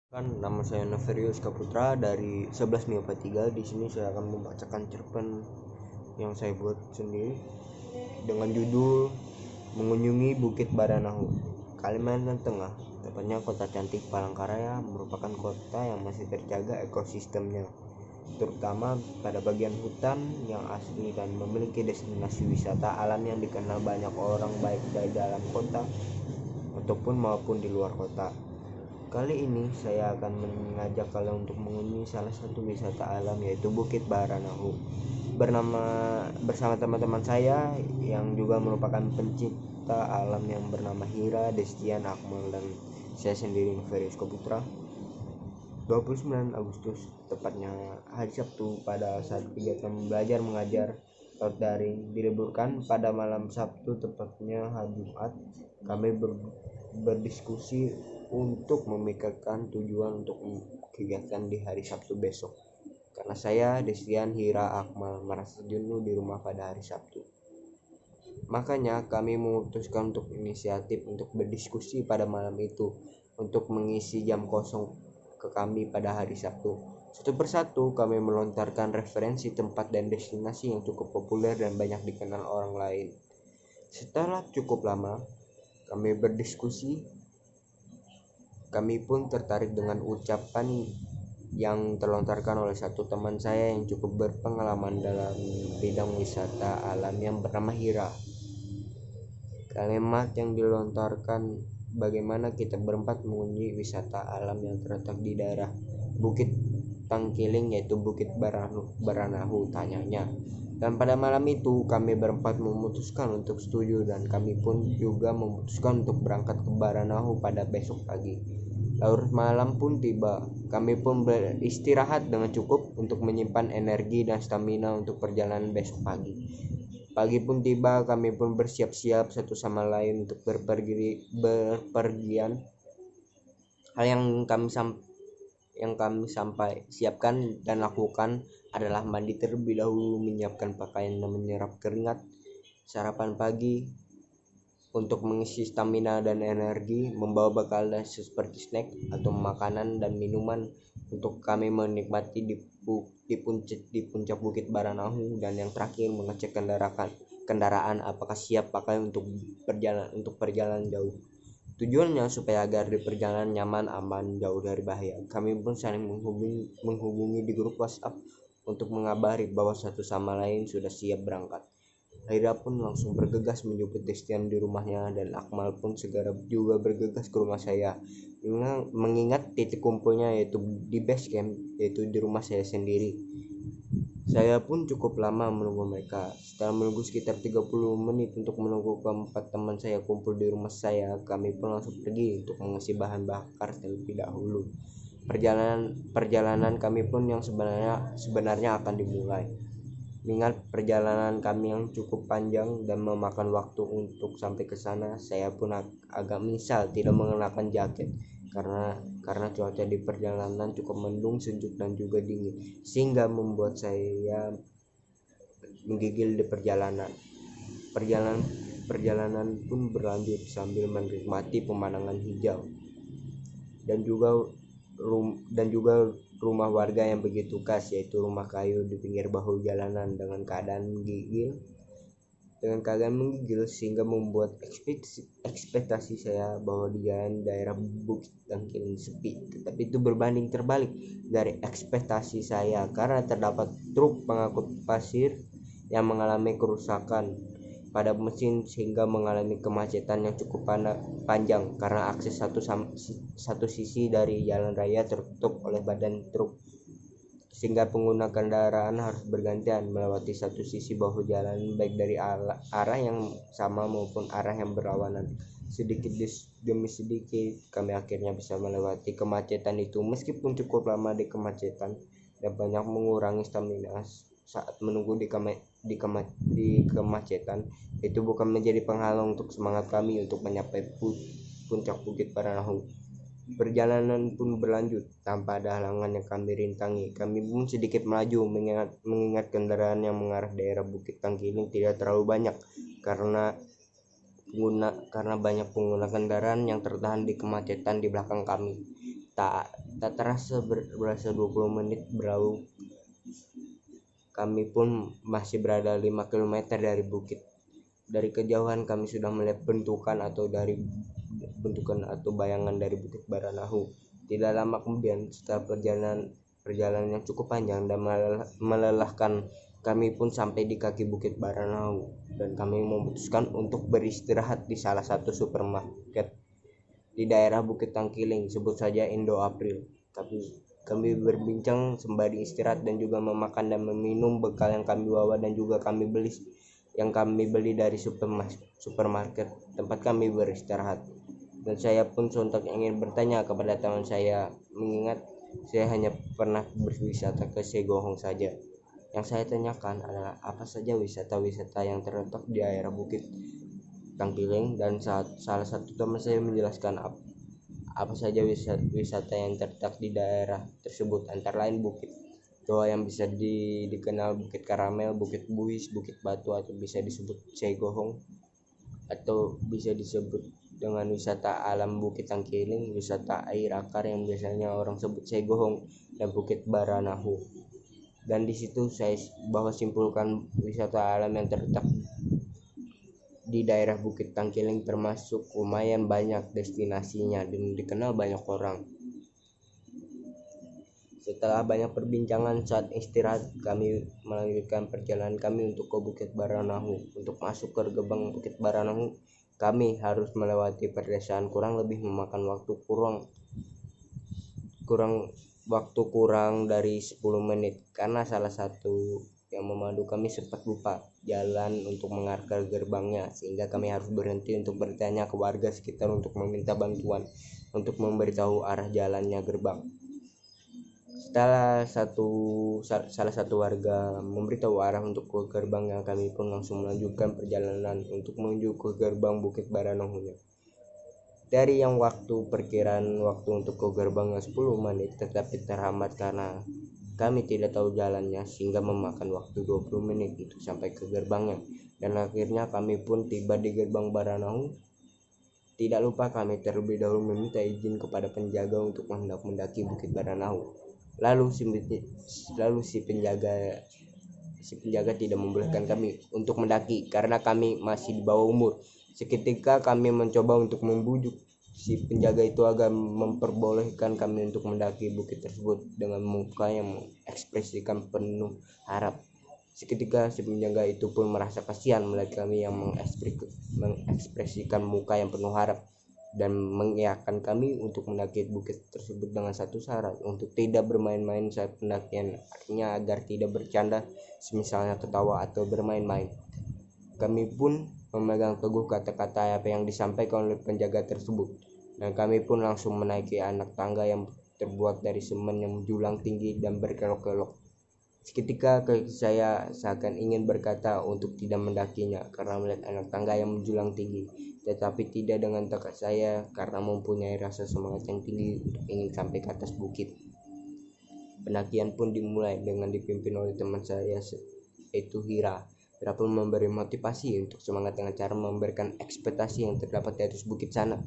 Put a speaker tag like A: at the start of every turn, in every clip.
A: Nama saya Noverius Kaputra dari 11 MIPA 3. Di sini saya akan membacakan cerpen yang saya buat sendiri dengan judul Mengunjungi Bukit Baranahu, Kalimantan Tengah. Tepatnya kota cantik Palangkaraya merupakan kota yang masih terjaga ekosistemnya, terutama pada bagian hutan yang asli dan memiliki destinasi wisata alam yang dikenal banyak orang baik dari dalam kota maupun di luar kota. Kali ini saya akan mengajak kalian untuk mengunjungi salah satu wisata alam, yaitu Bukit Baranahu bersama teman-teman saya yang juga merupakan pencinta alam yang bernama Hira, Destian, Akmal, dan saya sendiri Noverius Kaputra. 29 Agustus, tepatnya hari Sabtu, pada saat kegiatan belajar mengajar atau daring diliburkan pada malam Sabtu, tepatnya hari Jumat, kami berdiskusi untuk memikirkan tujuan untuk kegiatan di hari Sabtu besok, karena saya, Destian, Hira, Akmal merasa jenuh di rumah pada hari Sabtu. Makanya kami memutuskan untuk inisiatif untuk berdiskusi pada malam itu untuk mengisi jam kosong ke kami pada hari Sabtu. Satu persatu kami melontarkan referensi tempat dan destinasi yang cukup populer dan banyak dikenal orang lain. Setelah cukup lama kami berdiskusi, kami pun tertarik dengan ucapan yang terlontarkan oleh satu teman saya yang cukup berpengalaman dalam bidang wisata alam yang bernama Hira. Kalimat yang dilontarkan, bagaimana kita berempat mengunjungi wisata alam yang terletak di daerah Bukit Tangkiling, yaitu Bukit Baranahu, tanyanya. Dan pada malam itu kami berempat memutuskan untuk setuju, dan kami pun juga memutuskan untuk berangkat ke Baranahu pada besok pagi. Larut malam pun tiba, kami pun beristirahat dengan cukup untuk menyimpan energi dan stamina untuk perjalanan besok pagi. Pagi pun tiba, kami pun bersiap-siap satu sama lain untuk berpergian. Hal yang kami siapkan dan lakukan adalah mandi terlebih dahulu, menyiapkan pakaian dan menyerap keringat, sarapan pagi untuk mengisi stamina dan energi, membawa bekal seperti snack atau makanan dan minuman untuk kami menikmati di puncak Bukit Baranahu, dan yang terakhir mengecek kendaraan apakah siap pakai untuk perjalanan jauh. Tujuannya supaya agar di perjalanan nyaman, aman, jauh dari bahaya. Kami pun saling menghubungi di grup WhatsApp untuk mengabari bahwa satu sama lain sudah siap berangkat. Hira pun langsung bergegas menjemput Destian di rumahnya, dan Akmal pun segera juga bergegas ke rumah saya, mengingat titik kumpulnya yaitu di base camp, yaitu di rumah saya sendiri. Saya pun cukup lama menunggu mereka. Setelah menunggu sekitar 30 menit untuk menunggu keempat teman saya kumpul di rumah saya, kami pun langsung pergi untuk mengisi bahan bakar terlebih dahulu. Perjalanan kami pun yang sebenarnya akan dimulai. Mengingat perjalanan kami yang cukup panjang dan memakan waktu untuk sampai ke sana, saya pun agak menyesal tidak mengenakan jaket karena cuaca di perjalanan cukup mendung, sejuk, dan juga dingin, sehingga membuat saya menggigil di perjalanan. Perjalanan pun berlanjut sambil menikmati pemandangan hijau dan juga rumah warga yang begitu khas, yaitu rumah kayu di pinggir bahu jalanan dengan keadaan menggigil, sehingga membuat ekspektasi saya bahwa di jalan daerah Bukit Tangkiling sepi. Tetapi itu berbanding terbalik dari ekspektasi saya, karena terdapat truk pengangkut pasir yang mengalami kerusakan pada mesin sehingga mengalami kemacetan yang cukup panjang karena akses satu sisi dari jalan raya tertutup oleh badan truk, sehingga pengguna kendaraan harus bergantian melewati satu sisi bahu jalan, baik dari arah yang sama maupun arah yang berlawanan. Sedikit demi sedikit kami akhirnya bisa melewati kemacetan itu. Meskipun cukup lama di kemacetan dan banyak mengurangi stamina saat menunggu di kemacetan, itu bukan menjadi penghalang untuk semangat kami untuk mencapai puncak Bukit Baranahu. Perjalanan pun berlanjut tanpa ada halangan yang kami rintangi. Kami pun sedikit melaju, mengingat kendaraan yang mengarah daerah Bukit Tangkiling tidak terlalu banyak karena banyak pengguna kendaraan yang tertahan di kemacetan di belakang kami. Tak Tak terasa berasa 20 menit berlalu. Kami pun masih berada 5 km dari bukit. Dari kejauhan kami sudah melihat bentukan atau bayangan dari Bukit Baranahu. Tidak lama kemudian, setelah perjalanan yang cukup panjang dan melelahkan, kami pun sampai di kaki Bukit Baranahu dan kami memutuskan untuk beristirahat di salah satu supermarket di daerah Bukit Tangkiling, sebut saja Indo April. Kami berbincang sembari istirahat dan juga memakan dan meminum bekal yang kami bawa dan juga kami beli dari supermarket tempat kami beristirahat. Dan saya pun sontak ingin bertanya kepada teman saya, mengingat saya hanya pernah berwisata ke Segohong saja. Yang saya tanyakan adalah apa saja wisata-wisata yang terletak di daerah Bukit Tangkiling, dan salah satu teman saya menjelaskan apa saja wisata yang terletak di daerah tersebut, antara lain Bukit Doa yang bisa dikenal Bukit Karamel, Bukit Buis, Bukit Batu, atau bisa disebut Segohong, atau bisa disebut dengan wisata alam Bukit Tangkiling, wisata air akar yang biasanya orang sebut Segohong, dan Bukit Baranahu. Dan di situ saya simpulkan wisata alam yang terletak di daerah Bukit Tangkiling termasuk lumayan banyak destinasinya dan dikenal banyak orang. Setelah banyak perbincangan saat istirahat, kami melanjutkan perjalanan kami untuk ke Bukit Baranahu. Untuk masuk ke gerbang Bukit Baranahu, kami harus melewati perdesaan kurang lebih memakan waktu kurang dari 10 menit karena salah satu yang memandu kami sempat lupa jalan untuk mengarah ke gerbangnya, sehingga kami harus berhenti untuk bertanya ke warga sekitar untuk meminta bantuan untuk memberitahu arah jalannya gerbang. Setelah salah satu warga memberitahu arah untuk ke gerbangnya, kami pun langsung melanjutkan perjalanan untuk menuju ke gerbang Bukit Baranahu. Dari yang perkiraan waktu untuk ke gerbangnya 10 menit, tetapi terhambat karena kami tidak tahu jalannya, sehingga memakan waktu 20 menit untuk sampai ke gerbangnya. Dan akhirnya kami pun tiba di gerbang Baranahu. Tidak lupa kami terlebih dahulu meminta izin kepada penjaga untuk hendak mendaki Bukit Baranahu. Lalu si penjaga tidak membolehkan kami untuk mendaki karena kami masih di bawah umur. Seketika kami mencoba untuk membujuk si penjaga itu agar memperbolehkan kami untuk mendaki bukit tersebut dengan muka yang mengekspresikan penuh harap. Seketika si penjaga itu pun merasa kasihan melihat kami yang mengekspresikan muka yang penuh harap dan mengiyakan kami untuk mendaki bukit tersebut dengan satu syarat, untuk tidak bermain-main saat pendakian. Artinya agar tidak bercanda, semisalnya tertawa atau bermain-main. Kami pun memegang teguh kata-kata apa yang disampaikan oleh penjaga tersebut, dan kami pun langsung menaiki anak tangga yang terbuat dari semen yang menjulang tinggi dan berkelok-kelok. Seketika saya seakan ingin berkata untuk tidak mendakinya karena melihat anak tangga yang menjulang tinggi, tetapi tidak dengan tekad saya karena mempunyai rasa semangat yang tinggi untuk ingin sampai ke atas bukit. Pendakian pun dimulai dengan dipimpin oleh teman saya, yaitu Hira. Hira pun memberi motivasi untuk semangat dengan cara memberikan ekspektasi yang terdapat di atas bukit sana,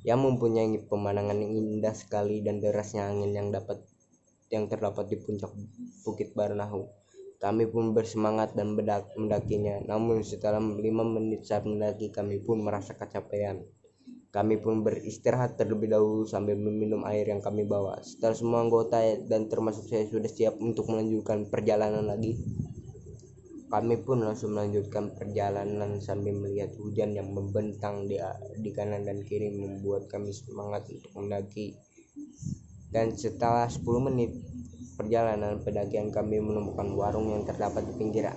A: yang mempunyai pemandangan yang indah sekali dan derasnya angin yang terdapat di puncak Bukit Baranahu. Kami pun bersemangat dan mendakinya. Namun setelah 5 menit saat mendaki, kami pun merasa kecapean. Kami pun beristirahat terlebih dahulu sambil meminum air yang kami bawa. Setelah semua anggota dan termasuk saya sudah siap untuk melanjutkan perjalanan lagi, kami pun langsung melanjutkan perjalanan sambil melihat hujan yang membentang di kanan dan kiri membuat kami semangat untuk mendaki. Dan setelah 10 menit perjalanan pendakian, kami menemukan warung yang terdapat di pinggir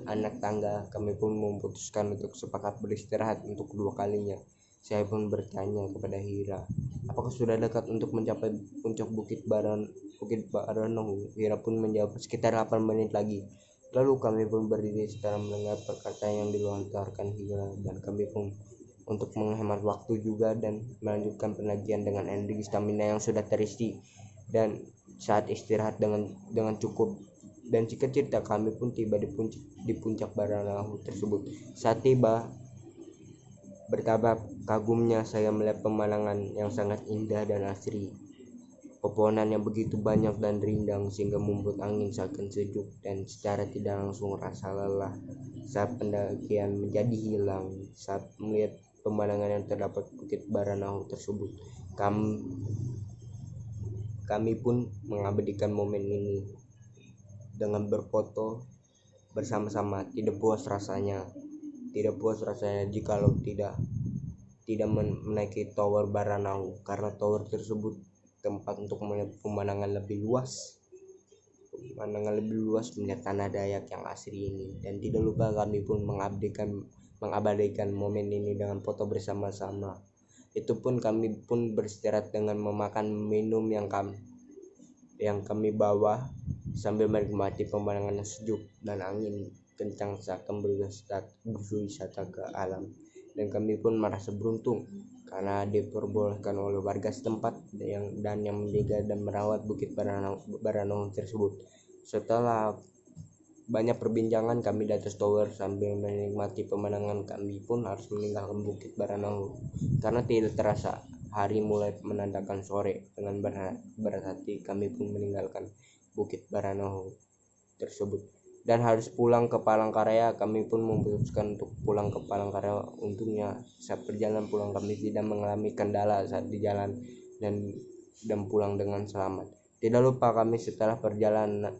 A: anak tangga. Kami pun memutuskan untuk sepakat beristirahat untuk kedua kalinya. Saya pun bertanya kepada Hira, apakah sudah dekat untuk mencapai puncak Bukit Baranahu? Hira pun menjawab sekitar 8 menit lagi. Lalu kami pun berdiri setelah mendengar perkataan yang dilontarkan Hira, dan kami pun untuk menghemat waktu juga dan melanjutkan pendakian dengan energi stamina yang sudah terisi dan saat istirahat dengan cukup. Dan jika cerita, kami pun tiba di puncak Baranahu tersebut. Saat tiba, betapa kagumnya saya melihat pemandangan yang sangat indah dan asri. Pepohonan yang begitu banyak dan rindang sehingga membuat angin seakan sejuk, dan secara tidak langsung rasa lelah saat pendakian menjadi hilang. Saat melihat pemandangan yang terdapat Bukit Baranahu tersebut, kami pun mengabadikan momen ini dengan berfoto bersama-sama. Tidak puas rasanya jikalau tidak menaiki Tower Baranahu, karena tower tersebut tempat untuk melihat pemandangan lebih luas melihat tanah Dayak yang asri ini. Dan tidak lupa kami pun mengabadikan momen ini dengan foto bersama-sama. Itu pun kami pun beristirahat dengan memakan minum yang kami bawa sambil menikmati pemandangan yang sejuk dan angin kencang seakan berwisata ke alam. Dan kami pun merasa beruntung karena diperbolehkan oleh warga setempat yang menjaga dan merawat Bukit Baranahu tersebut. Setelah banyak perbincangan kami di atas tower sambil menikmati pemandangan, kami pun harus meninggalkan Bukit Baranahu karena tidak terasa hari mulai menandakan sore. Dengan berat hati kami pun meninggalkan Bukit Baranahu tersebut dan harus pulang ke Palangkaraya. Kami pun memutuskan untuk pulang ke Palangkaraya. Untungnya saat perjalanan pulang kami tidak mengalami kendala saat di jalan dan pulang dengan selamat. Tidak lupa kami setelah perjalanan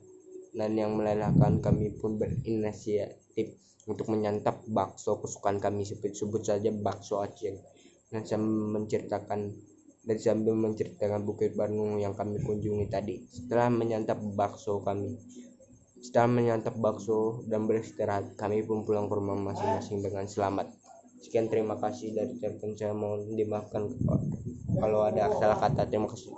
A: yang melelahkan, kami pun berinisiatif untuk menyantap bakso kesukaan kami, sebut saja bakso Aceh, dan sambil menceritakan Bukit Baranahu yang kami kunjungi tadi. Setelah menyantap bakso dan beristirahat, kami pun pulang ke rumah masing-masing dengan selamat. Sekian, terima kasih dari telepon saya. Mohon dimaafkan kalau ada salah kata. Terima kasih.